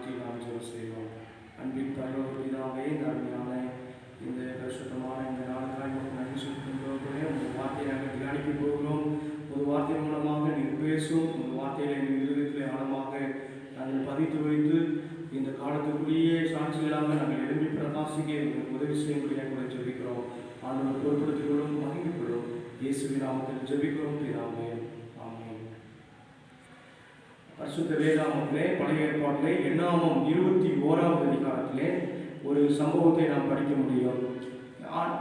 தாழ்த்தி நாம் ஜெபம் செய்வோம். அன்பின் பரலோக பிதாவே, அருமையான இந்த பரிசுத்தமான இந்த நாளுக்காக நன்றி சொல்லுகிறோம். உங்கள் வார்த்தையை நாங்கள் தியானிக்க போகிறோம். ஒரு வார்த்தை மூலமாக நீர் பேசும். உங்கள் வார்த்தையை எங்கள் இருதயத்தில் ஆழமாக நாங்கள் பதித்து வைத்து இந்த காலத்துக்குள்ளேயே சாட்சிகளாக நாங்கள் எழுப்பி பிரகாசிக்க எங்களுக்கு உதவி செய்யும்படியாக கூட ஜெபிக்கிறோம். ஆண்டவர் பொருட்படுத்திக் கொள்ளும், மகிழ்ந்து கொள்ளும். இயேசுவின் நாமத்தில் ஜெபிக்கிறோம் பிதாவே, ஆமென். பரிசுத்த வேதாகமத்திலே பழைய ஏற்பாட்டிலே எண்ணாகமம் 21வது அதிகாரத்திலே ஒரு சம்பவத்தை நாம் படிக்க முடியும்.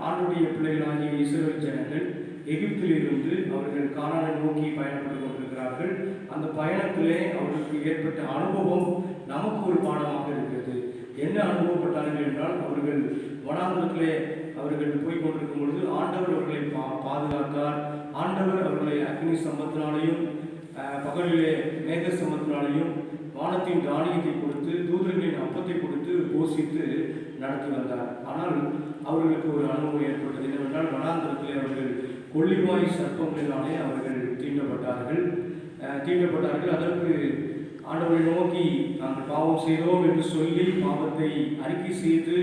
ஆண்டுடைய பிள்ளைகளாகிய இஸ்ரவேல் ஜனங்கள் எகிப்திலிருந்து அவர்கள் கானானை நோக்கி பயணப்பட்டு கொண்டிருக்கிறார்கள். அந்த பயணத்திலே அவர்களுக்கு ஏற்பட்ட அனுபவம் நமக்கு ஒரு பாடமாக இருக்கிறது. என்ன அனுபவப்பட்டார்கள் என்றால், அவர்கள் வனாந்தரத்திலே அவர்கள் போய் கொண்டிருக்கும் பொழுது ஆண்டவர் அவர்களை பாதுகாத்தார். ஆண்டவர் அவர்களை அக்னி ஸ்தம்பத்தினாலேயும் பகலிலே மேக ஸ்தம்பத்தினாலேயும் வானத்தின் தானியத்தை கொடுத்து தூதர்களின் அப்பத்தை கொடுத்து போஷித்து நடத்தி வந்தார். ஆனால் அவர்களுக்கு ஒரு அனுபவம் ஏற்பட்டது. என்னவென்றால், வனாந்தரத்திலே அவர்கள் கொள்ளிவாய் சர்ப்பங்களினாலே அவர்கள் தீண்டப்பட்டார்கள். அதற்கு ஆண்டவரை நோக்கி நாங்கள் பாவம் செய்தோம் என்று சொல்லி பாவத்தை அறிக்கை செய்து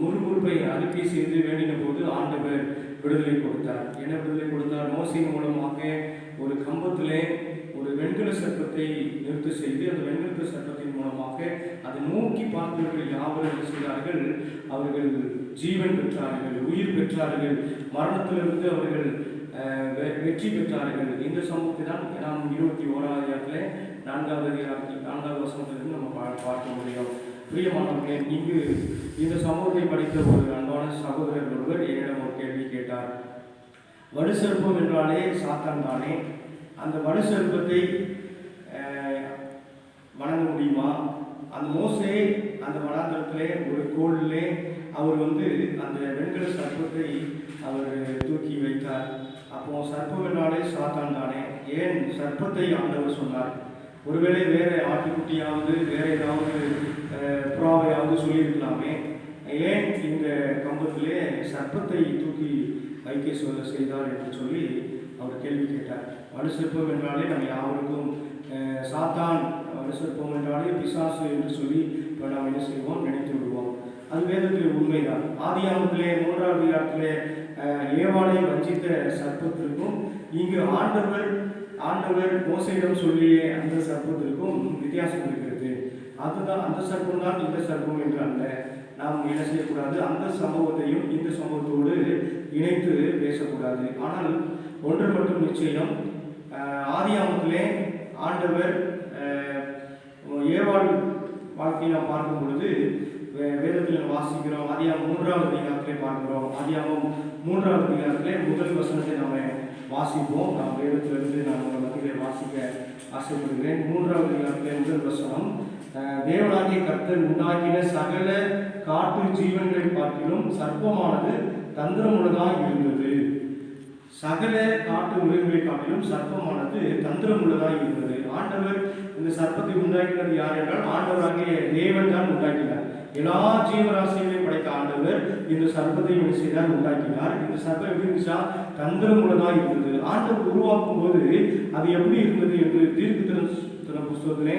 முறுமுறுப்பை அறிக்கை செய்து வேண்டின போது ஆண்டவர் விடுதலை கொடுத்தார். என்ன விடுதலை கொடுத்தார்? மோசையின் மூலமாக ஒரு கம்பத்திலே ஒரு வெண்கல சர்ப்பத்தை நிறுத்த செய்து அந்த வெண்கல சர்ப்பத்தின் மூலமாக அதை நோக்கி பார்த்தவர்கள் யாவரும் என்ன செய்தார்கள்? அவர்கள் ஜீவன் பெற்றார்கள், உயிர் பெற்றார்கள், மரணத்திலிருந்து அவர்கள் வெற்றி பெற்றார்கள். இந்த சமூகத்தை தான் நாம் 21வது அதிகாரத்தில் 4வது வசனத்திலிருந்து நம்ம பார்க்க முடியும். பிரியமானவர்களே, இங்கு இந்த சமூகத்தை படித்த ஒரு அன்பான சகோதரர் ஒருவர் என்னிடம் ஒரு கேள்வி கேட்டார். வடுசர்ப்பம் என்றாலே சாத்தான் தானே? அந்த வடுசர்ப்பத்தை வணங்க முடியுமா? அந்த மோசே அந்த வனாந்தரத்திலே ஒரு கோளிலே அவர் அந்த வெண்கல சர்ப்பத்தை அவர் தூக்கி வைத்தார். அப்போ சர்ப்பம் என்றாலே சாத்தான் தானே? ஏன் சர்ப்பத்தை ஆண்டவர் சொன்னார்? ஒருவேளை வேற ஆட்டுக்குட்டியாவது வேற ஏதாவது புறாவையாவது சொல்லியிருக்கலாமே. ஏன் இந்த கம்பத்திலே சர்ப்பத்தை தூக்கி வைக்க செய்தார் என்று சொல்லி அவர் கேள்வி கேட்டார். வலுசர்ப்பம் என்றாலே நம்ம யாருக்கும் சாத்தான், வலுசர்ப்பம் என்றாலே பிசாசு என்று சொல்லி இப்போ நாம் என்ன செய்வோம்? நினைத்து விடுவோம். அது வேதத்தில் உண்மைதான். ஆதியாகமத்திலே 3வது அதிகாரத்திலே ஏவாளை வஞ்சித்த சர்ப்பத்திற்கும் இங்கு ஆண்டவர் மோசையிடம் சொல்லிய அந்த சர்ப்பத்திற்கும் வித்தியாசம் இருக்கிறது. அதுதான் அந்த சர்ப்பம் தான் இந்த சர்ப்பம் என்று அல்ல. நாம் என்ன செய்யக்கூடாது? அந்த சம்பவத்தையும் இந்த சம்பவத்தோடு இணைத்து பேசக்கூடாது. ஆனால் ஒன்று மட்டும் நிச்சயம், ஆதியாகமத்திலே ஆண்டவர் ஏவாள் வாழ்க்கையை நாம் பார்க்கும் பொழுது வேதத்தில் வாசிக்கிறோம். ஆதியாகமம் 3வது அதிகாரத்திலே பார்க்கிறோம். ஆதியாகமம் 3வது அதிகாரத்திலே முதல் வசனத்தை நாம் வாசிப்போம். நாம் வேதத்திலிருந்து நான் உங்கள் மத்தியிலே வாசிக்க ஆசைப்படுகிறேன். 3வது அதிகாரத்திலே முதல் வசனம், தேவனாகிய கர்த்தர் உண்டாக்கின சகல காட்டு ஜீவன்களை பார்க்கிலும் சர்ப்பமானது தந்திரமுள்ளதாய் இருந்தது. சகல காட்டு மிருகங்களை காட்டிலும் சர்ப்பமானது தந்திரமுள்ளதாய் இருந்தது. ஆண்டவர் இந்த சர்ப்பத்தை உண்டாக்கினது யார் என்றால், ஆண்டவராகிய தேவன் தான் உண்டாக்கினார். எல்லா ஜீவராசிகளையும் படைத்த ஆண்டவர் இந்த சர்ப்பத்தை செய்தார், உண்டாக்கினார். இந்த சர்ப்பம் எப்படி இருந்துச்சா? தந்திரமுள்ளதாய் இருந்தது. ஆண்டவர் உருவாக்கும் போது அது எப்படி இருந்தது என்று தீர்க்கதரிசன புஸ்தகத்திலே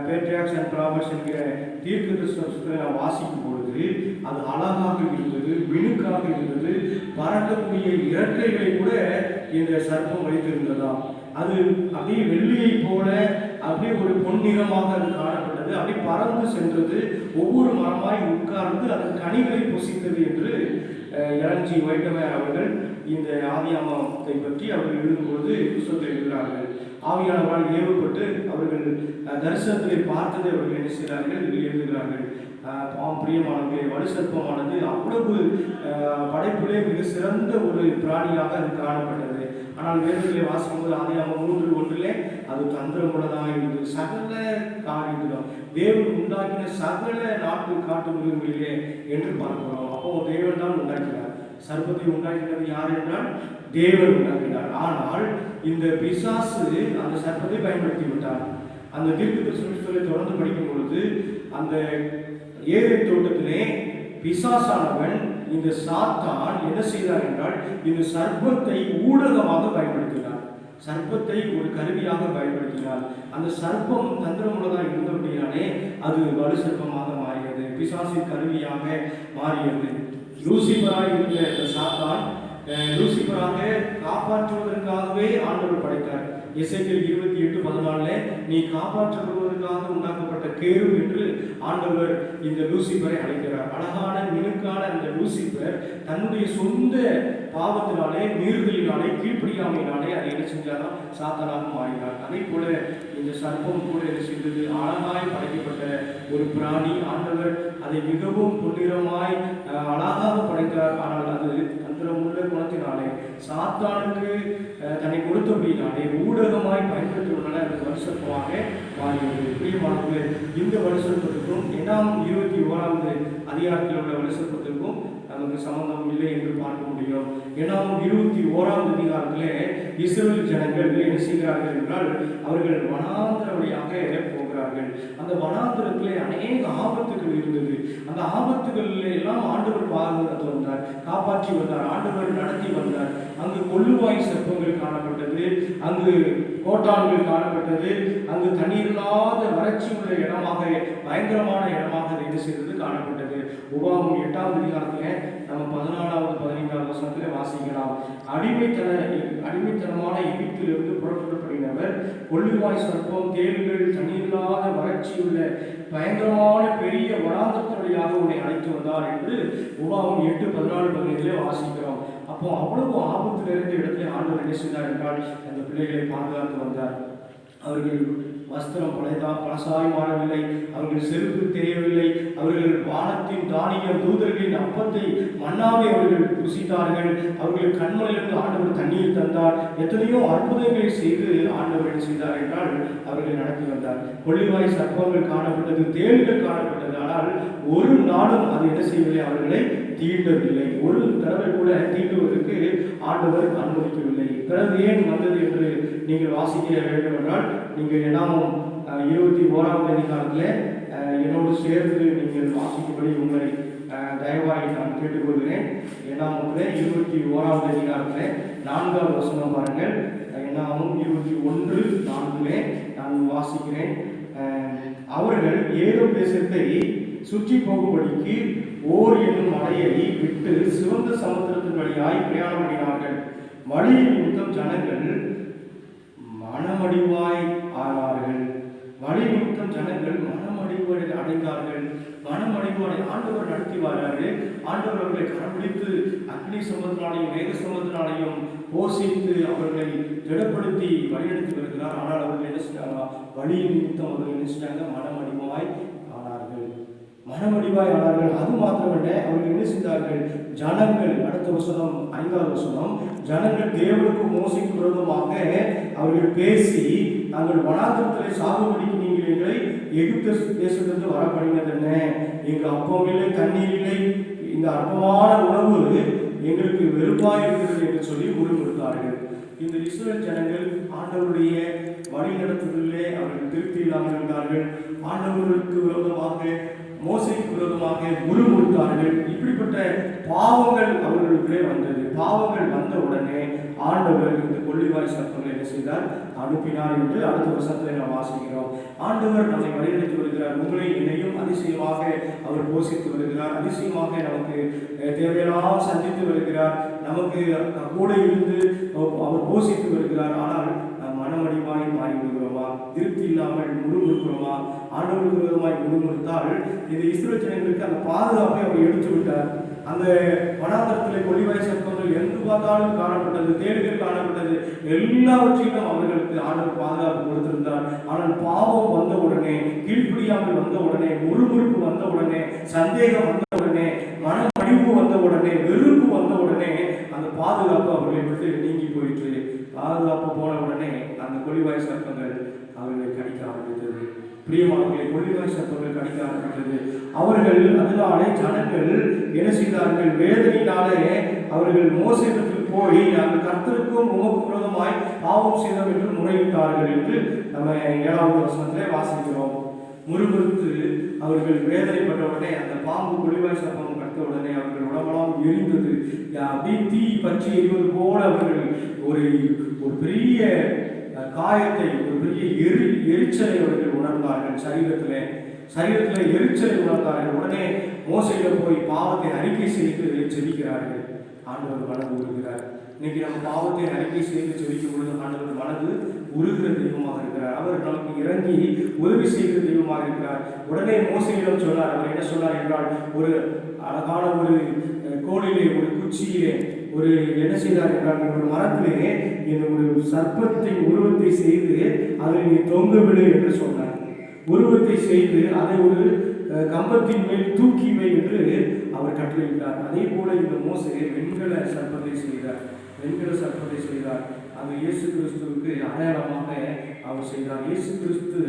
பேட்ரியாக்ஸ் அண்ட் ப்ராபர்ஸ் என்கிற தீர்க்கதரிசன புஸ்தகத்தை நாம் வாசிக்கும் பொழுது அது அழகாக இருந்தது, மினுக்காக இருந்தது. பறக்கக்கூடிய இறக்கைகளை கூட இந்த சர்ப்பம் வைத்திருந்ததாம். அது அப்படியே வெள்ளியை போல அப்படியே ஒரு பொன்னிறமாக அது காணப்பட்டது. அப்படியே பறந்து சென்றது, ஒவ்வொரு மரமாய் உட்கார்ந்து அதன் கனிகளை புசித்தது என்று எலன்ஜி வைட்டமேர் அவர்கள் இந்த ஆவியாமத்தை பற்றி அவர்கள் எழுதும்போது புத்தகத்தில் எழுதுகிறார்கள். ஆவியானவரால் ஏவப்பட்டு அவர்கள் தரிசனத்திலே பார்த்ததை அவர்கள் என்ன செய்கிறார்கள்? எழுதுகிறார்கள். பிரியமானவர்களே, வலுசர்ப்பமானது அவ்வளவு படைப்பிலே மிக சிறந்த ஒரு பிராணியாக அது காணப்பட்டது. ஆனால் வேதத்திலே வாசிக்கும்போது ஆதியாகமம் 3:1 அது தந்திரமுள்ளதாக இருந்தது. சகல காரியங்களும் தேவன் உண்டாக்கின சகல நாட்டு காட்டு மிருகங்களிலே என்று பார்க்கிறோம். அப்போ தேவன் தான் உண்டாக்கினார். சர்ப்பத்தை உண்டாக்கினது யார் என்றால் தேவன் உண்டாக்கினார். ஆனால் இந்த பிசாசு அந்த சர்ப்பத்தை பயன்படுத்தி விட்டார். அந்த தீர்க்கதரிசனத்தை தொடர்ந்து படிக்கும் பொழுது அந்த ஏதேன் தோட்டத்திலே பிசாசானவன் இந்த சாத்தான் என்ன செய்தார் என்றால் இந்த சர்ப்பத்தை ஊடகமாக பயன்படுத்தினார். சர்ப்பத்தை ஒரு கருவியாக பயன்படுத்தினார். அந்த சர்ப்பம் தந்திரமுள்ளதாக இருந்தபடியாலே அது வலு சர்ப்பமாக மாறியது, பிசாசின் கருவியாக மாறியது. லூசிபராக இருந்த இந்த சாத்தான் லூசிபராக காப்பாற்றுவதற்காகவே ஆண்டவர் படைத்தார். எசேக்கியேல் 28:14 நீ காப்பாற்றப்படுவதற்காக உண்டாக்கப்பட்ட கேருப் என்று ஆண்டவர் இந்த லூசிபரை அழைக்கிறார். அழகான மினுக்கான அந்த லூசிபர் தன்னுடைய சொந்த பாவத்தினாலே, மீறுதலினாலே, கீழ்ப்படியாமையினாலே அதை என்ன செஞ்சாலும் சாத்தானாக மாறினார். அதே போல இந்த சர்ப்பம் கூட என்ன செய்தது, அழகாய் படைக்கப்பட்ட ஒரு பிராணி. ஆண்டவர் அதை மிகவும் பொன்னிறமாய் அழகாக படைத்தார். ஆனால் அது தந்திரமுள்ள குணத்தினாலே, சாத்தானுக்கு தன்னை கொடுத்தபடினாலே, ஊடகமாய் பயன்படுத்துவதனால அது வருஷமாக மாறியது. பிரியமானவர்களே, இந்த வருஷத்திற்கும் 21வது அதிகாரத்தில் உள்ள வருஷத்திற்கும் நமக்கு சம்பந்தம் இல்லை என்று பார்க்க முடியும். 21வது அதிகாரத்திலே இஸ்ரவேல் ஜனங்கள் என்ன செய்கிறார்கள் என்றால், அவர்கள் வனாந்திர வழியாக போகிறார்கள். அந்த வனாந்திரத்திலே அநேக ஆபத்துகள் இருந்தது. அந்த ஆபத்துகளில் எல்லாம் ஆண்டவர் பாதுகாத்து வந்தார், காப்பாற்றி வந்தார், ஆண்டவர் நடத்தி வந்தார். அங்கு கொள்ளுவாய் சர்ப்பங்கள் காணப்பட்டது, அங்கு கோட்டான்கள் காணப்பட்டது, அங்கு தண்ணீர் இல்லாத வறட்சி உள்ள இடமாக, பயங்கரமான இடமாக என்ன செய்தது காணப்பட்டது. உபாகமம் 8வது அதிகாரத்திலே நம்ம 14வது 15வது வசனத்திலே வாசிக்கலாம். அடிமைத்தனமான எகிப்திலிருந்து புறப்படப்படினவர் கொள்ளுவாய் சர்ப்பம், தேள்கள், தண்ணீர் இல்லாத வறட்சி உள்ள பயங்கரமான பெரிய வனாந்திரத்தினடியாக உன்னை அழைத்து வந்தார் என்று உபாகமம் 8:14-15 வாசிக்கிறோம். அப்போ அவ்வளவு ஆபத்தில் இருந்த இடத்துல ஆண்டவர் என்ன செய்தார் என்றால், அந்த பிள்ளைகளை பாதுகாத்து வந்தார். அவர்கள் வஸ்திரம் பழசாய் மாறவில்லை, அவர்கள் செருப்பு தெரியவில்லை, அவர்கள் வானத்தின் தானியம் தூதர்களின் அப்பத்தை மன்னாவை அவர்கள் ருசித்தார்கள். அவர்கள் கண்மலிலிருந்து ஆண்டவர் தண்ணீர் தந்தார். எத்தனையோ அற்புதங்களை செய்து ஆண்டவர் என்ன செய்தார் என்றால் அவர்கள் நடத்தி வந்தார். கொள்ளிவாய் சர்ப்பங்கள் காணப்பட்டது, தேள்கள் காணப்பட்டது. ஆனால் ஒரு நாளும் அது என்ன செய்யவில்லை, அவர்களை தீண்டவில்லை. ஒரு தடவை கூட தீண்டுவதற்கு ஆண்டவர் அனுமதிக்கவில்லை. பிறகு ஏன் வந்தது என்று நீங்கள் வாசிக்க வேண்டும் என்றால், நீங்கள் 21வது அதிகாரத்தில் என்னோடு சேர்ந்து நீங்கள் வாசிக்கும்படி உங்களை தயவாய் நான் கேட்டுக்கொள்கிறேன். 21வது அதிகாரத்தில் 4வது வசனம் பாருங்கள். 21:4 நான் வாசிக்கிறேன். அவர்கள் ஏதோம் தேசத்தை சுற்றி போகும்படிக்கு ஓர் என்னும் மலையை விட்டு சிவந்த சமுத்திரத்தின் வழியாய் பிரயாணம் பண்ணினார்கள். வழியின் நிமித்தம் ஜனங்கள் மனமடிவாய் ஆனார்கள். வழி நிமித்தம் ஜனங்கள் மனமடிவாய் அடைந்தார்கள். மனமடிவாய் ஆண்டவர் நடத்தி வராரு. ஆண்டவர் அவர்களை கரம்பிடித்து அக்னி சம்பத்தினாலையும் மேக சம்பத்தினாலையும் போஷித்து அவர்களை திடப்படுத்தி வழிநடத்தி வருகிறார். ஆனால் அவர்கள் என்ன செஞ்சாங்க, வழியின் நிமித்தம் அவர்கள் என்ன செஞ்சாங்க, மனமடிவாய் ஆனார்கள். அது மாத்திரமல்ல, அவர்கள் என்ன செய்தார்கள், ஜனங்கள், அடுத்த வசனம் 5வது வசனம், ஜனங்கள் தேவனுக்கு மோசைக்கு விரோதமாக அவர்கள் பேசி, நாங்கள் வனாந்திரத்திலே சாகுபடிக்கு நீங்கள் எங்களை எகிப்து தேசத்திலிருந்து வரப்படினது என்ன, எங்கள் அப்பம் இல்லை, தண்ணீர் இல்லை, இந்த அற்பமான உணவு எங்களுக்கு வெறுப்பாக இருக்கிறது என்று சொல்லி முறுமுறுத்தார்கள். இந்த இஸ்ரவேல் ஜனங்கள் ஆண்டவருடைய வழி நடத்துவதிலே அவர்கள் திருப்தி இல்லாமல் இருந்தார்கள். ஆண்டவர்களுக்கு விரோதமாக, மோசைக்கு விரோதமாக முறுமுறுத்தார்கள். இப்படிப்பட்ட பாவங்கள் அவர்களுக்குள்ளே வந்தது. பாவங்கள் வந்த உடனே ஆண்டவர் இந்த கொள்ளிவாய் சர்ப்பங்களை என்ன செய்தார், அனுப்பினார் என்று அடுத்த வருஷத்துல நாம் வாசிக்கிறோம். ஆண்டவர் நம்மை வழிநடத்தி வருகிறார். உங்களை என்னையும் அதிசயமாக அவர் போஷித்து வருகிறார். அதிசயமாக நமக்கு தேவையெல்லாம் சந்தித்து வருகிறார். நமக்கு கூட இருந்து அவர் போஷித்து வருகிறார். ஆனால் மனமடிவாய் மாறிவிடுகிறோமா, திருப்தி இல்லாமல் முறுமுறுக்கிறோமா, ஆண்டவருக்கு விரோதமாய் முறுமுறுத்தால் இந்த இஸ்ரவேல் ஜனங்களுக்கு அந்த பாதுகாப்பை அவர் எடுத்து விட்டார். அந்த வனாந்தரத்தில் கொள்ளிவாய் சர்ப்பங்கள் எங்கு பார்த்தாலும் காணப்பட்டது, தேடுகள் காணப்பட்டது. எல்லாவற்றையும் அவர்களுக்கு ஆண்டவர் பாதுகாப்பு கொடுத்திருந்தார். ஆனால் பாவம் வந்த உடனே, கீழ்ப்படியாமல் வந்த உடனே, முறுமுறுப்பு வந்த உடனே, சந்தேகம் வந்த உடனே, மனமடிவு வந்த உடனே, வெறுப்பு வந்த உடனே அந்த பாதுகாப்பு அவர்களை விட்டு நீங்கி போயிற்று. பாதுகாப்பு போன உடனே அந்த கொள்ளிவாய் சர்ப்பங்கள் அவர்களை கடிக்க ஆரம்பித்தது. பிரியமானவர்களை, கொள்ளிவாய் சர்ப்பங்கள் கடிக்க ஆரம்பித்தது. அவர்கள் அதனாலே ஜனங்கள் என்ன செய்தார்கள், வேதனையினாலே அவர்கள் மோசேயிடத்தில் போய் நாங்கள் கர்த்தருக்கும் உமக்கு விரோதமாய் பாவம் செய்தோம் என்று முறையிட்டார்கள் என்று நம்ம 7வது வசனத்திலே வாசிக்கிறோம். முறுமுறுத்து அவர்கள் வேதனைப்பட்ட உடனே அந்த பாம்பு கொள்ளிவாய் சர்ப்பம் கட்ட உடனே அவர்கள் உடம்பெல்லாம் எரிந்தது. அப்படியே தீ பற்றி எரிவது போல அவர்கள் ஒரு ஒரு பெரிய காயத்தை, ஒரு பெரிய எரிச்சலை அவர்கள் உணர்ந்தார்கள். சரீரத்தில் எரிச்சலை உணர்ந்தார்கள். உடனே மோசையில போய் பாவத்தை அறிக்கை செய்து ஜெபிக்கிறார்கள். ஆண்டவர் மனது உருகிறார். இன்னைக்கு நம்ம பாவத்தை அறிக்கை செய்து ஜெபிக்கும் பொழுது ஆண்டவர் மனது உருகிற தெய்வமாக இருக்கிறார். அவர் நமக்கு இறங்கி உதவி செய்கிற தெய்வமாக இருக்கிறார். உடனே மோசையிடம் சொன்னார். அவர் என்ன சொன்னார் என்றால், ஒரு அழகான ஒரு கோலிலே, ஒரு குச்சியிலே ஒரு என்ன செய்தார் என்றால், ஒரு மரத்திலே இந்த ஒரு சர்ப்பத்தின் உருவத்தை செய்து அதை நீ தொங்க விடு என்று சொன்னார். உருவத்தை செய்து அதை ஒரு கம்பத்தின் மேல் தூக்கி வை என்று அவர் கட்டளையிட்டார். அதே போல இந்த மோசே வெண்கல சர்ப்பத்தை செய்தார். அது இயேசு கிறிஸ்துவுக்கு அடையாளமாக அவர் செய்தார். இயேசு கிறிஸ்து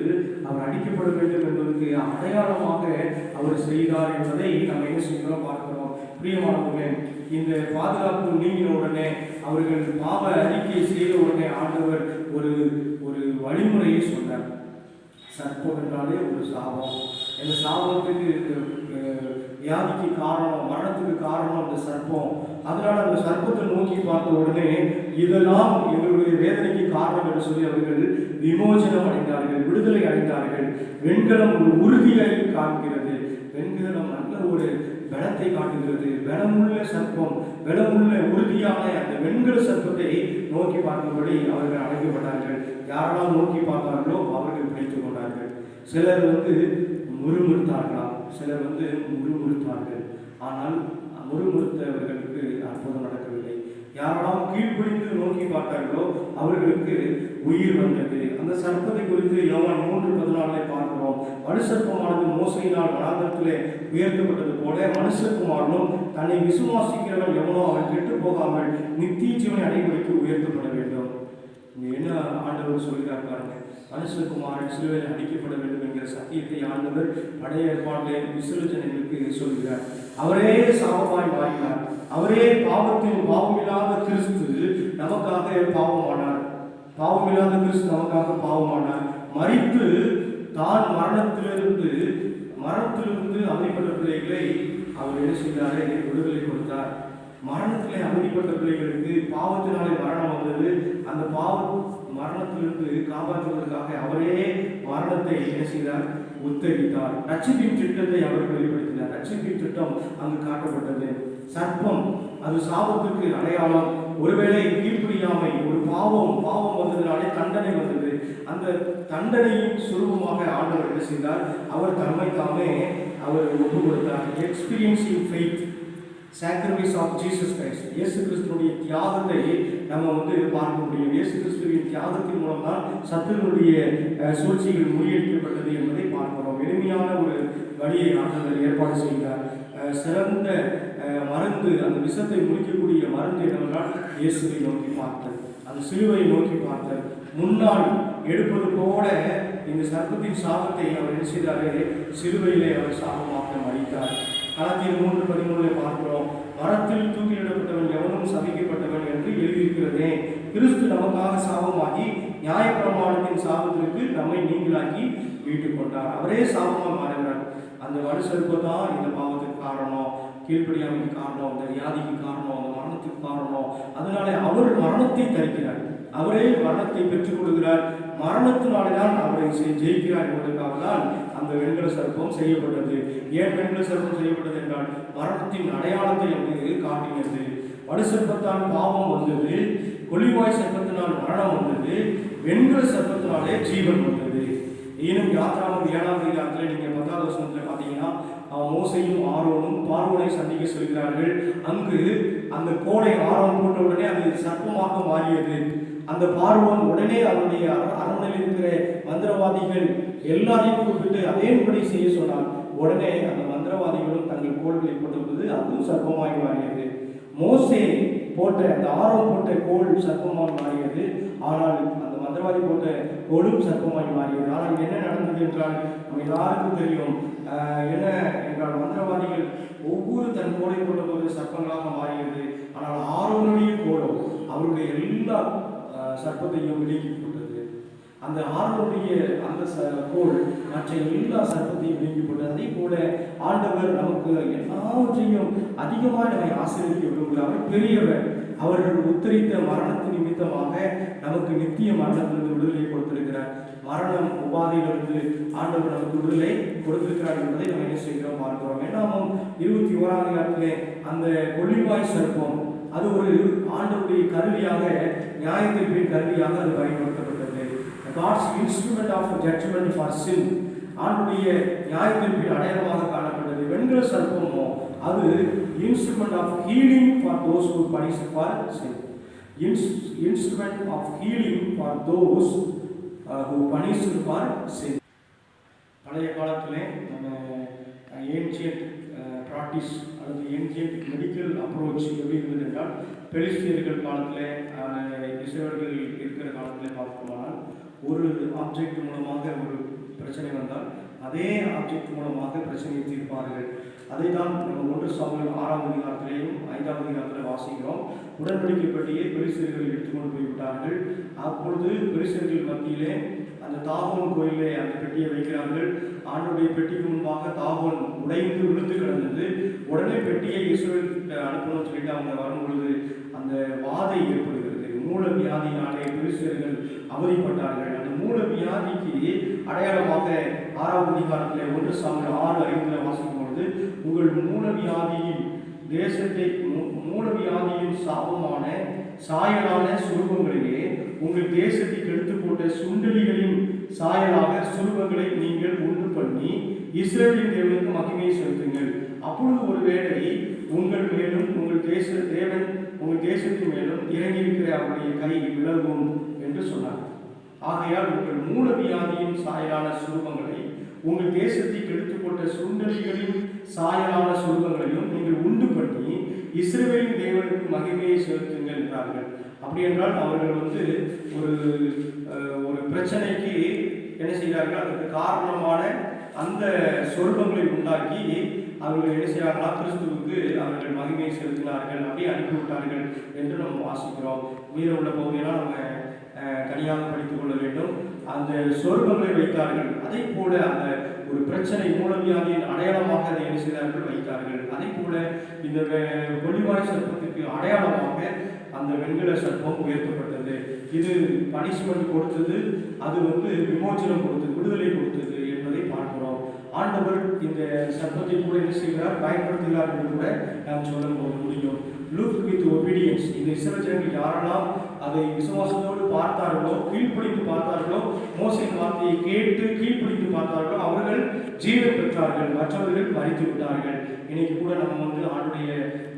அவர் அடிக்கப்பட வேண்டும் என்பதற்கு அடையாளமாக அவர் செய்தார் என்பதை நம்ம என்ன செய்கிறோம் பார்க்கிறோம். பிரியமானவர்களே, இந்த பாதுகாப்பு நீங்கின உடனே, அவர்கள் பாவ அறிக்கை செய்த உடனே ஆண்டவர் ஒரு ஒரு வழிமுறையை சொன்னார். சர்ப்பம் என்றாலே ஒரு சாபம். இந்த சாபத்துக்கு வியாதிக்கு காரணம், மரணத்துக்கு காரணம் அந்த சர்ப்பம். அதனால அந்த சர்ப்பத்தை நோக்கி பார்த்த உடனே இதெல்லாம் எங்களுடைய வேதனைக்கு காரணம் என்று சொல்லி அவர்கள் விமோசனம் அடைந்தார்கள், விடுதலை அடைந்தார்கள். வெண்கலம் ஒரு உறுதியை காண்கிறது. வெண்கலம் நல்ல ஒரு பலத்தை காட்டுகிறது. பலமுள்ள சர்ப்பம், பலமுள்ள உறுதியான அந்த வெண்கல சர்ப்பத்தை நோக்கி பார்க்கும்படி அவர்கள் அழைக்கப்பட்டார்கள். யாரெல்லாம் நோக்கி பார்த்தார்களோ அவர்கள் பிடித்துக் கொண்டார்கள். சிலர் முறுமுறுத்தார்களாம், சிலர் முறுமுறுத்தார்கள். ஆனால் முறுமுறுத்தவர்களுக்கு அற்புதம் நடக்கவில்லை. யாரெல்லாம் கீழ்ப்பிடித்து நோக்கி பார்த்தார்களோ அவர்களுக்கு உயிர் வந்தது. அந்த சர்ப்பத்தை குறித்து யோவான் 3:14 பார்க்கிறோம். மனுஷர்க்குமானது மோசையினால் வனாந்தரத்திலே உயர்த்தப்பட்டது போல மனுஷர்க்குமாரனும் தன்னை விசுவாசிக்கிறவன் எவனோ அவன் கெட்டு போகாமல் நித்திய ஜீவனை அடைவதற்கு உயர்த்தப்பட வேண்டும். என்ன ஆண்டவர் சொல்கிறார் பாருங்க. மனுஷகுமாரன் சிலுவையில் அடிக்கப்பட வேண்டும் என்கிற சத்தியத்தை ஆண்டவர் பழைய ஏற்பாட்டிலே இஸ்ரவேல் ஜனங்களுக்கு சொல்கிறார். அவரே சாபமாய் மாறினார். அவரே பாவமில்லாத கிறிஸ்து நமக்காக பாவமானார். பாவமில்லாத கிறிஸ்து நமக்காக பாவமானார். மரித்து தான் மரணத்திலிருந்து அவதிப்பட்ட பிள்ளைகளை அவர் என்ன செய்தாரே விடுதலை கொடுத்தார். மரணத்திலே அவதிப்பட்ட பிள்ளைகளுக்கு பாவத்தினாலே மரணம் வந்தது. அந்த மரணத்திலிருந்து காப்பாற்றுவதற்காக அவரே மரணத்தை என்ன செய்தார், உத்தரித்தார். ரட்சிப்பின் திட்டத்தை அவர் வெளிப்படுத்தினார். ரட்சிப்பின் திட்டம் அங்கு காட்டப்பட்டது. சர்ப்பம் அது சாபத்துக்கு அடையாளம். ஒருவேளை கீழ்ப்படியாமை, ஒரு பாவம் வந்ததினாலே தண்டனை வந்தது. அந்த தண்டனையின் சுரூபமாக ஆண்டவர் என்ன செய்தார், அவர் தம்மை தாமே அவர் ஒப்பு கொடுத்தார். Experiencing faith, sacrifice of Jesus Christ. இயேசு கிறிஸ்துவின் தியாகத்தை நம்ம பார்க்க முடியும். இயேசு கிறிஸ்துவின் தியாகத்தின் மூலம் தான் சத்துருடைய சூழ்ச்சிகள் முறியடிக்கப்பட்டது என்பதை பார்க்கிறோம். எளிமையான ஒரு வழியை ஆண்டவர் ஏற்பாடு செய்தார். சிறந்த மருந்து, அந்த விஷத்தை முறிக்கக்கூடிய மருந்து என்னவென்றால் இயேசுவை நோக்கி பார்த்தல், அந்த சிலுவையை நோக்கி பார்த்தல். முன்னால் எடுப்பது போல இந்த சர்ப்பத்தின் சாபத்தை அவர் என்ன செய்தாரே, சிலுவையிலே அவர் சாபமாக மறித்தார். கலாத்தியர் 3:13 பார்க்கிறோம். மரத்தில் தூக்கிலிடப்பட்டவன் எவனும் சபிக்கப்பட்டவன் என்று எழுதியிருக்கிறதே. கிறிஸ்து நமக்காக சாபமாகி நியாயப்பிரமாணத்தின் சாபத்திற்கு நம்மை நீங்களாக்கி மீட்டுக் கொண்டார். அவரே சாபமாக மாறினார். அந்த வலுசற்பம் தான் இந்த பாவத்துக்கு காரணம், கீழ்ப்படியாமைக்கு காரணம், அந்த வியாதிக்கு காரணம், அந்த மரணத்துக்கு காரணம். அதனாலே அவர் மரணத்தை தரிக்கிறார். அவரே மரணத்தை பெற்றுக் கொடுக்கிறார். மரணத்தினாலே தான் அவரை ஜெயிக்கிறார் என்பதற்காக தான் அந்த வெண்கல சர்ப்பம் செய்யப்பட்டது. ஏன் வெண்கல சர்ப்பம் செய்யப்பட்டது என்றால் மரணத்தின் அடையாளத்தை எனக்கு காட்டினது. வலு சர்ப்பத்தால் பாவம் வந்தது, கொள்ளிவாய் சர்ப்பத்தினால் மரணம் வந்தது, வெண்கல சர்ப்பத்தினாலே ஜீவன் வந்தது. இன்னும் யாத்ராமம் 7ஆம் அதிகாரத்தில் நீங்கள் 10வது வசனத்தில் பார்த்தீங்கன்னா மோசையும் ஆரோனும் பார்வோனை சந்திக்க சொல்கிறார்கள். அங்கு அந்த கோடை ஆரோன் போட்ட உடனே அது சர்ப்பமாக மாறியது. அந்த பார்வோன் உடனே அவருடைய அரண்மனையில் இருக்கிற மந்திரவாதிகள் எல்லாரையும் கூப்பிட்டு அதேபடி செய்ய சொன்னார். உடனே அந்த மந்திரவாதிகளும் தங்கள் கோள்களை போட்டபோது அதுவும் சர்ப்பமாகி மாறியது. மோசே போட்ட அந்த ஆரோன் போட்ட கோள் சர்ப்பமாக மாறியது. ஆனால் அந்த மந்திரவாதி போட்ட கோளும் சர்ப்பமாகி மாறியது. ஆனால் என்ன நடந்தது என்றால் நம்ம எல்லாருக்கும் தெரியும். என்ன என்றால் மந்திரவாதிகள் ஒவ்வொரு தன் கோடை போட்ட போது சர்ப்பங்களாக மாறியது. ஆனால் ஆரோனுடைய கோளோ அவருடைய எல்லா சர்ப்பத்தையும் விலக்கி போட்டது. அந்த ஆரோனுடைய அந்த கோல் மற்ற எல்லா சர்ப்பத்தையும் நீங்கி போட்டது. அதே போல ஆண்டவர் நமக்கு எல்லாவற்றையும் அதிகமாக நம்மை ஆசீர்வதிக்க விரும்புகிறார். அவர் பெரியவர். அவர்கள் உத்தரித்த மரணத்தின் நிமித்தமாக நமக்கு நித்திய மரணத்திலிருந்து விடுதலை கொடுத்திருக்கிறார். மரணம் உபாதையிலிருந்து ஆண்டவர் நமக்கு விடுதலை கொடுத்திருக்கிறார் என்பதை நம்ம என்ன செய்கிறோம் பார்க்கிறோம். ஏன்னாமும் 21ஆம் அதிகாரத்திலே அந்த கொள்ளிவாய் சர்ப்பம் அது ஒரு ஆண்டவருடைய கருவியாக, நியாயத்தீர்ப்பின் கருவியாக அது பயன்படுத்தப்பட்டது. God's instrument of judgment for sin, ஆண்டுடைய நியாயத்தீர்ப்பின் அடையாளமாக காணப்பட்டது. வெண்கல சர்ப்பமோ அது instrument of healing for those who punished for sin. Instrument of healing for those who punished for sin. பழைய காலத்திலே நம்ம ஏன்ஷியன்ட் ப்ராக்டிஸ் அல்லது ஏன்ஷியன்ட் மெடிக்கல் அப்ரோச் எப்படி இருந்தது என்றால், பெலிஸ்தியர்கள் காலத்தில் இஸ்ரவேலர்கள் இருக்கிற காலத்தில் பார்க்குமானால் ஒரு ஆப்ஜெக்ட் மூலமாக ஒரு பிரச்சனை வந்தால் அதே ஆப்ஜெக்ட் மூலமாக பிரச்சனையை தீர்ப்பார்கள். அதை தான் நம்ம 1 சாமுவேல் 6ஆம் அதிகாரத்திலேயும் 5ஆம் அதிகாரத்தில் வாசிக்கிறோம். உடன்படிக்கை பெட்டியை பெலிஸ்தியர்கள் எடுத்துக்கொண்டு போய்விட்டார்கள். அப்பொழுது பெலிஸ்தியர்கள் மத்தியிலே அந்த தாகோன் கோயிலே அந்த பெட்டியை வைக்கிறார்கள். ஆண்டுடைய பெட்டிக்கு முன்பாக தாகோன் உடைந்து விழுந்து கிடந்தது. உடனே பெட்டியை இஸ்ரவேல் அனுப்பணும்னு சொல்லிட்டு அவங்க வரும்பொழுது அந்த வாதை ஏற்படுகிறது. மூல வியாதியினாலே பெலிஸ்தியர்கள் அவதிப்பட்டார்கள். அந்த மூல வியாதிக்கு அடையாளமாக 6ஆம் அதிகாரத்தில் 1 சாமுவேல் 6:5 வாசிக்கும் பொழுது, உங்கள் மூல வியாதியின் தேசத்தை மூல வியாதியின் சாபமான சாயலான சுரூபங்களிலே உங்கள் தேசத்தை கெடுத்து போட்ட சுண்டலிகளின் சாயலாக சுரூபங்களை நீங்கள் உண்டு பண்ணி இஸ்ரவேலின் தேவனுக்கு மகிமையை செலுத்துங்கள். அப்பொழுது ஒருவேளை உங்கள் மேலும் உங்கள் தேவன் உங்கள் தேசத்தின் மேலும் இறங்கியிருக்கிற அவருடைய கை விலகும் என்று சொன்னார். ஆகையால் உங்கள் மூல வியாதியின் சாயலான சுரூபங்களை உங்கள் தேசத்தை கெடுத்துக் கொண்ட சுண்டலிகளின் சாயலான சுரூபங்களையும் நீங்கள் உண்டு பண்ணி இஸ்ரவேலின் தேவனுக்கு மகிமையை செலுத்துங்கள் என்றார்கள். அப்படி என்றால் அவர்கள் ஒரு பிரச்சனைக்கு என்ன செய்கிறார்கள், அதற்கு காரணமான அந்த சொருபங்களை உண்டாக்கி அவர்கள் என்ன செய்கிறார்களா, கிறிஸ்துவுக்கு அவர்கள் மகிமையை செலுத்தினார்கள், அப்படியே அனுப்பிவிட்டார்கள் என்று நம்ம வாசிக்கிறோம். மீத உள்ள பகுதியெல்லாம் நம்ம தனியாக படித்துக் கொள்ள வேண்டும். அந்த சொருபங்களை வைத்தார்கள். அதே போல அந்த ஒரு பிரச்சனை மூலவியாதியின் அடையாளமாக அதை என்ன செய்தார்கள், வைத்தார்கள். அதே போல இந்த கொள்ளிவாய் சர்ப்பத்திற்கு அடையாளமாக அந்த வெண்கல சர்ப்பம் உயர்த்தப்பட்டது. இது பனிஷ்மெண்ட் கொடுத்தது, அது விமோச்சனம் கொடுத்தது, விடுதலை கொடுத்தது என்பதை பார்க்கிறோம். ஆண்டவர் இந்த சர்ப்பத்தை கூட என்ன செய்கிறார், பயன்படுத்துகிறார் என்று கூட நாம் சொல்ல முடியும். Look with obedience. இந்த இஸ்ரவேல் ஜனங்கள் யாரெல்லாம் அதை விசுவாசத்தோடு பார்த்தார்களோ, கீழ்ப்படிந்து பார்த்தார்களோ, மோசேயின் வார்த்தையை கேட்டு கீழ்ப்படிந்து பார்த்தார்களோ, அவர்கள் ஜீவன் பெற்றார்கள், மற்றவர்கள் மரித்து விட்டார்கள். இன்னைக்கு கூட நம்ம ஆண்டுடைய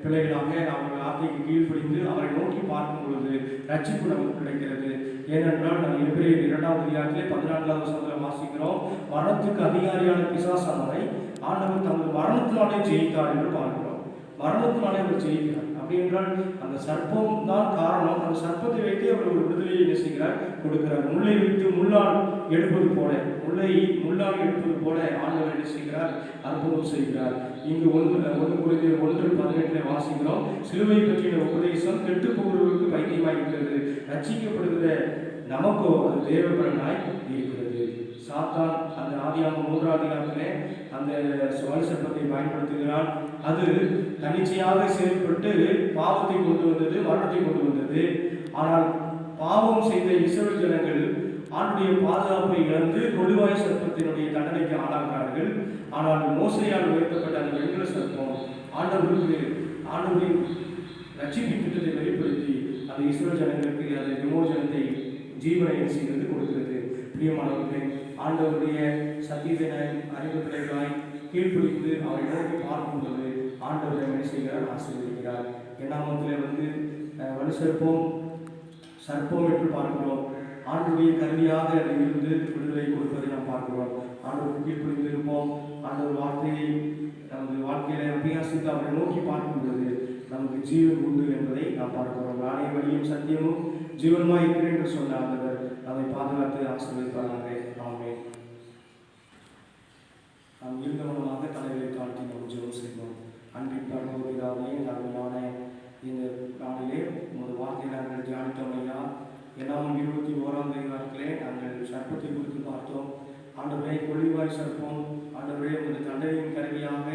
பிள்ளைகளாக அவர்கள் வார்த்தைக்கு கீழ்ப்படிந்து அவரை நோக்கி பார்க்கும் பொழுது ரட்சிப்பு நமக்கு கிடைக்கிறது. ஏனென்றால் நம்ம எபிரேயர் 2ஆம் அதிகாரத்திலே 14வது வசனத்தில் வாசிக்கிறோம், மரணத்துக்கு அதிகாரியான பிசாசானவரை ஆண்டவர் தமது மரணத்தினாலே ஜெயித்தார் என்று பார்க்கிறோம். மரணத்தினாலே அவர் ஜெயிக்கிறார். அப்படி என்றால் அந்த சர்ப்பம் தான் காரணம். அந்த சர்ப்பத்தை வைத்து அவர் ஒரு விடுதலையை என்ன செய்கிறார், கொடுக்கிறார். முல்லை வைத்து முள்ளால் எடுப்பது போல, முள்ளால் எடுப்பது போல ஆண்டவர் என்ன செய்கிறார், அற்புதம் செய்கிறார். இங்கு 1 Corinthians 1:18 வாசிக்கிறோம், சிலுவை பற்றின உபதேசம் கெட்டு போகிறவர்களுக்கு பைத்தியமாய் இருக்கிறது, ரட்சிக்கப்படுகிற நமக்கோ அது தேவபலனாய் இருக்கிறது. சாத்தான் அந்த ஆதியாகமம் 3ஆம் அதிகாரத்திலே அந்த வலு சர்ப்பத்தை பயன்படுத்துகிறான். அது தனிச்சையாக செயல்பட்டு பாவத்தை கொண்டு வந்தது, மரணத்தை கொண்டு வந்தது. ஆனால் பாவம் செய்த இஸ்ரவேல் ஜனங்கள் ஆண்டுடைய பாதுகாப்பை இழந்து கொள்ளிவாய் சர்ப்பத்தினுடைய தண்டனைக்கு ஆளாகிறார்கள். ஆனால் மோசையால் உயர்த்தப்பட்ட அந்த வெண்கல சர்ப்பம் ஆண்டவரின் ரட்சிப்பின் திட்டத்தை வெளிப்படுத்தி அந்த இஸ்ரவேல் ஜனங்களுக்கு அந்த விமோசனத்தை, ஜீவனை செய்து கொடுக்கிறது. பிரியமானவர்களே, ஆண்டவருடைய சத்தியத்தை அறிவு பிள்ளைகளாய் கீழ்ப்பிடித்து அவரை நோக்கி பார்க்கும்போது ஆண்டவரை என்ன செய்கிறார், ஆசீர்வதிக்கிறார். எண்ணாமத்திலே வலு சர்ப்பம் என்று பார்க்கிறோம். ஆண்டுடைய கருவியாக அதில் இருந்து விடுதலை கொடுப்பதை நாம் பார்க்கிறோம். ஆண்டவருக்கு கீழ்ப்பிடித்து இருப்போம். ஆண்டவர் வார்த்தையை நமது வாழ்க்கையில அபியாசித்து அவரை நோக்கி பார்க்கும் பொழுது நமக்கு ஜீவன் உண்டு என்பதை நாம் பார்க்கிறோம். நானே வழியும் சத்தியமும் ஜீவனுமாய் இருக்கிறேன் என்று சொன்ன ஆண்டவர் நம்மை பாதுகாத்து ஆசீர்வதிப்பாராக. ஆமென். நாம் இருந்தவனமாக தலைவரை தாழ்த்தி நாம் ஜெபம் செய்வோம். அன்பின் பரமபிதாவே, நன்மையான இந்த நாளிலே உமது வார்த்தையை நாங்கள் தியானித்தோம் ஐயா. எல்லாம் 21ஆம் அதிகாரத்திலே நாங்கள் ஆண்டவரே கொள்ளிவாய் சர்ப்பம் ஆண்டவரே உமது தண்டனையின் கருவியாக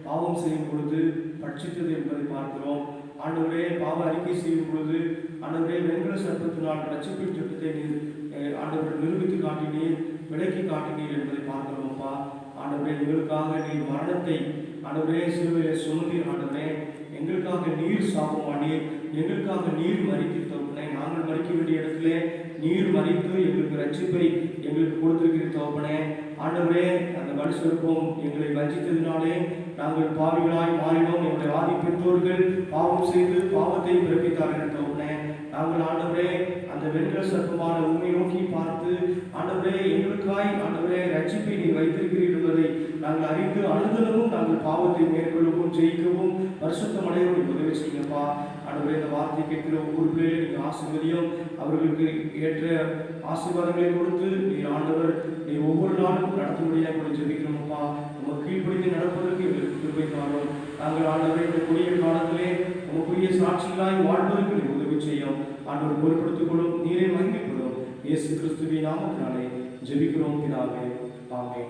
பாவம் செய்யும் பொழுது பட்சித்தது என்பதை பார்க்கிறோம். ஆண்டவரே பாவ அறிக்கை செய்யும் பொழுது ஆண்டவரே வெண்கல சர்ப்பத்தினால் ரட்சிப்பின் திட்டத்தை நீர் ஆண்டவரை நிரூபித்து காட்டினீர், விலக்கி காட்டினீர் என்பதை பார்க்கிறோம்ப்பா. ஆண்டவரே எங்களுக்காக நீர் மரணத்தை ஆண்டவரே சிலுவையிலே சுமந்தீர். ஆண்டவரே எங்களுக்காக நீர் சாபமானீர், எங்களுக்காக நீர் மறித்து தோப்பனே. நாங்கள் மறிக்க வேண்டிய இடத்துல நீர் மறித்து எங்களுக்கு ரட்சிப்பை எங்களுக்கு கொடுத்திருக்கிற தோப்பனே. ஆண்டவரே அந்த மனுஷருக்கும் எங்களை வஞ்சித்ததினாலே நாங்கள் பாவிகளாய் மாறினோம். எங்களுடைய ஆதி பெற்றோர்கள் பாவம் செய்து பாவத்தை பிறப்பித்தார்கள் தோப்பனே. நாங்கள் ஆண்டவரே அந்த வெண்கல சர்ப்பமான உண்மை நோக்கி பார்த்து ஆண்டவரே எங்களுக்காய் ஆண்டவரே ரட்சிப்பை நீ வைத்திருக்கிறீர்கள் என்பதை நாங்கள் அறிந்து அனுதினமும் நாங்கள் பாவத்தை மேற்கொள்ளவும் ஜெயிக்கவும் பரிசுத்தம் அடையவும் உதவி செய்யுங்கப்பா. ஆண்டவரே இந்த வார்த்தை கேட்கிற ஒவ்வொரு பிள்ளைகளையும் நீங்கள் ஆசீர்வதியும், அவர்களுக்கு ஏற்ற ஆசீர்வாதங்களை கொடுத்து நீர் ஆண்டவர் நீ ஒவ்வொரு நாளும் நடத்தும்படியாக கூட ஜெபிக்கிறோம்ப்பா. உங்கள் கீழ்ப்படிந்து நடப்பதற்கு எங்களுக்கு கிருபை தாரும். நாங்கள் ஆண்டவரை இந்த கூடிய காலத்திலே உங்களுக்குரிய சாட்சிகளாய் வாழ்வதற்கு நீ உதவி செய்யும். ஆண்டவர் பொறுப்படுத்திக் கொள்ளும், நீரே மகிமைப்படும். இயேசு கிறிஸ்துவின் நாமத்தினாலே ஜெபிக்கிறோம் பிதாவே. ஆமென்.